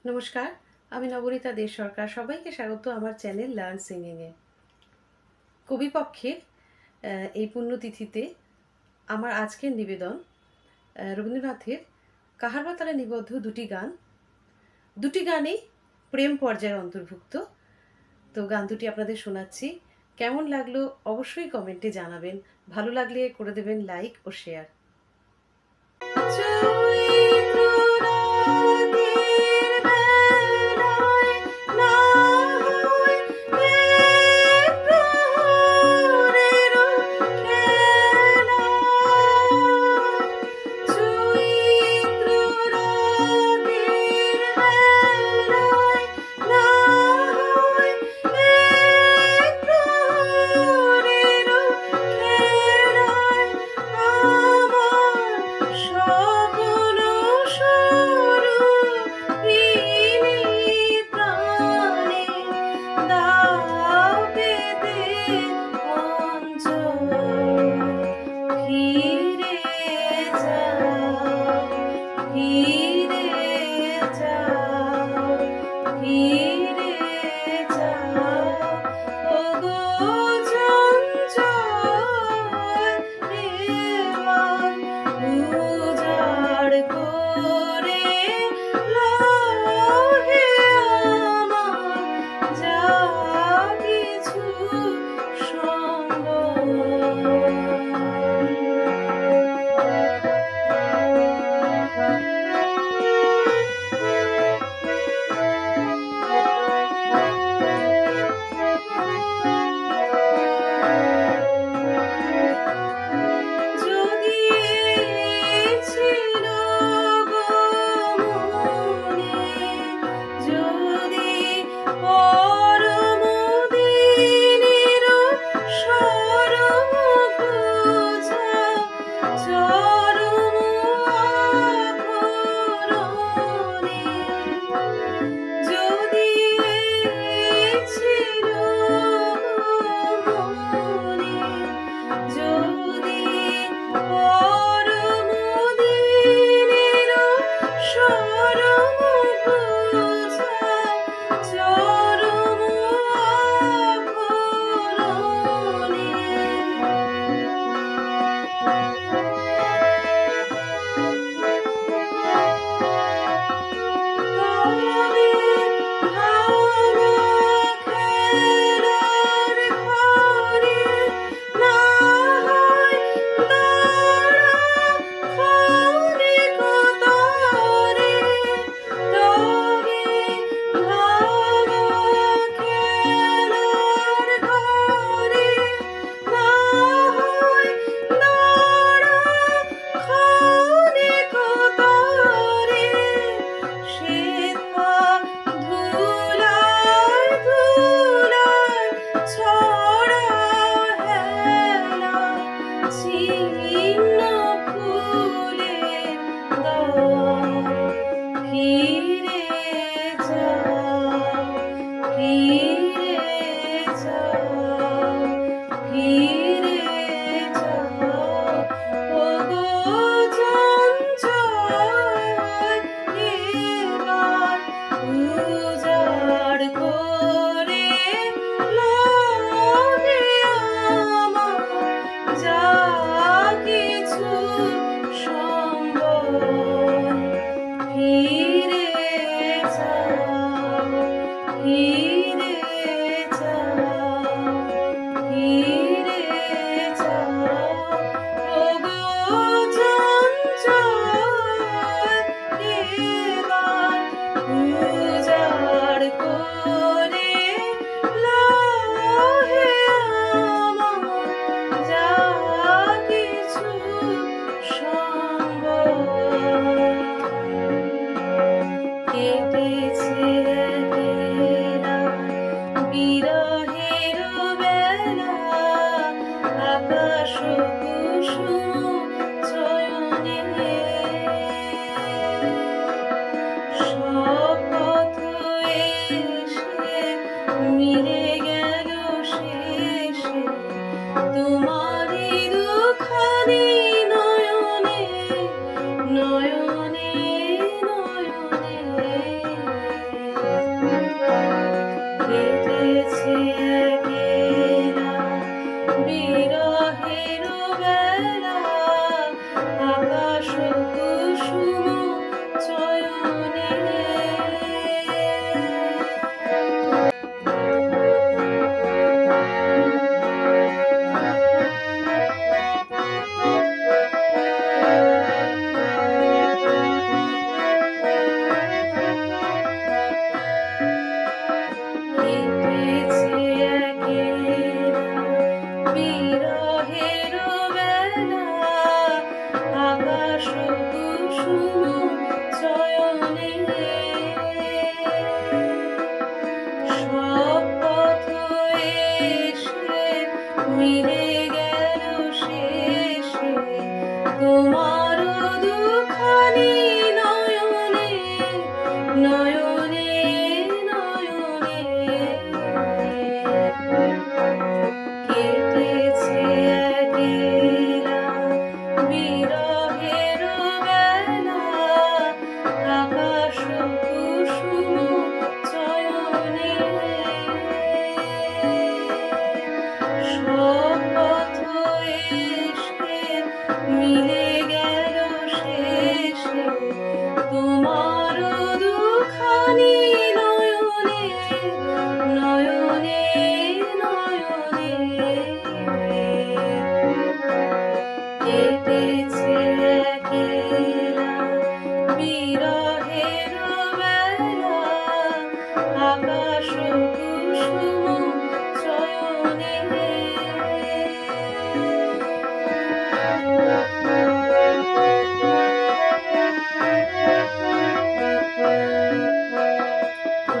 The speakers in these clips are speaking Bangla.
নমস্কার, আমি নবনীতা দে সরকার। সবাইকে স্বাগত আমার চ্যানেল লার্ন সিঙ্গিংয়ে। কবিপক্ষের এই পুণ্যতিথিতে আমার আজকের নিবেদন রবীন্দ্রনাথের কাহার বা তালে নিবদ্ধ দুটি গানই প্রেম পর্যায়ের অন্তর্ভুক্ত। তো গান দুটি আপনাদের শোনাচ্ছি। কেমন লাগলো অবশ্যই কমেন্টে জানাবেন। ভালো লাগলে করে দেবেন লাইক ও শেয়ার। সব পথ এসে মিলে গেল শেষে তোমার দুখানি নয়নে নয়নে নয়নে। কেটেছে একলা বিরহের বেলা আকাশ কুসুম চয়নে। সব পথ এসে মিলে গেল শেষে তোমার দুখানি নয়নে নয়নে নয়নে। কেটেছে একলা বিরহের বেলা আকাশ কুসুম চয়নে।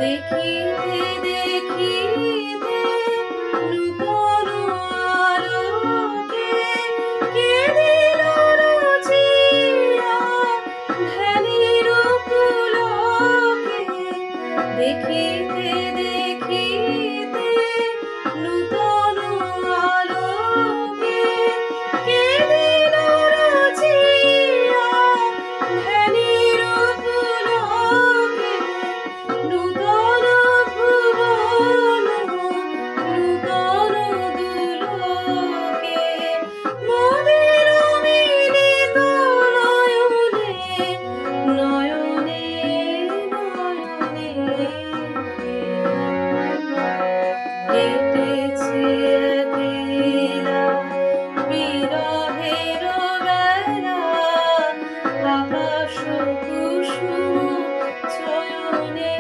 দেখিতে দেখিতে নূতন আলোকে কে দিল রুচিয়া ধ্যানের পুলকে। দেখিতে দেখিতে নূতন আলোকে কে দিল রুচিয়া ধ্যানের পুলকে। নূতন ভুবন নূতন দুলোকে মোদের মিলিত নয়নে নয়নে নয়নে। কেটেছে একলা বিরহের বেলা আকাশ কুসুম চয়নে।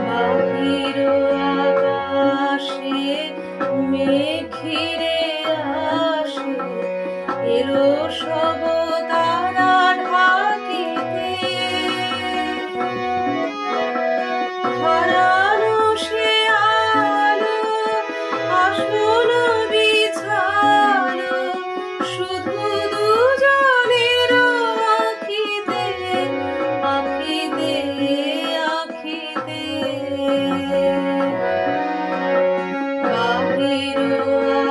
বাহির আকাশে মেঘ ঘিরে আসে এলো সব তারা ঢাকিতে। হারানো সে আলো আসন বিছালো শুধু দুজনের আঁখিতে আঁখিতে আঁখিতে। বাহির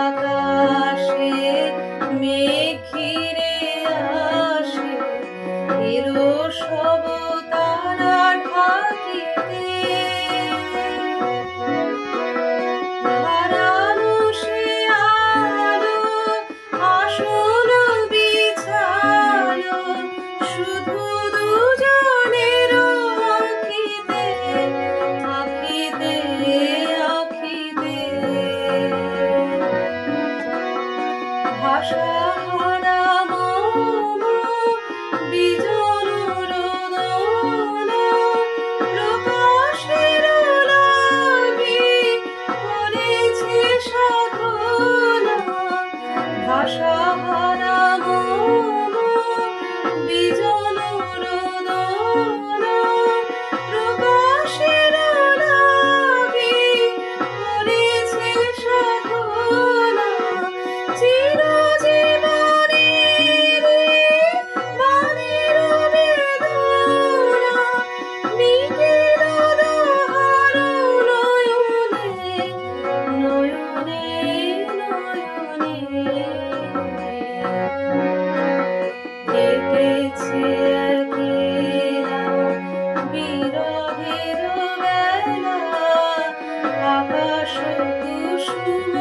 আকাশে মেঘ ঘিরে আসে এলো সব তারা ঢাকিতে। হারানো সে আলো আসন বিছালো শুধু দুজনের আঁখিতে আঁখিতে আঁখিতে। ভাষাহারা মন বিজন রোদন প্রকাশের লাগি করেছে সাধনা। ভাষাহারা মন বিজন রোদন প্রকাশের লাগি করেছে সাধনা। চিরজীবনের বাণীর বেদনা মিটিল দোহার নয়নে নয়নে নয়নে। কেটেছে একলা বিরহের বেলা আকাশ কুসুম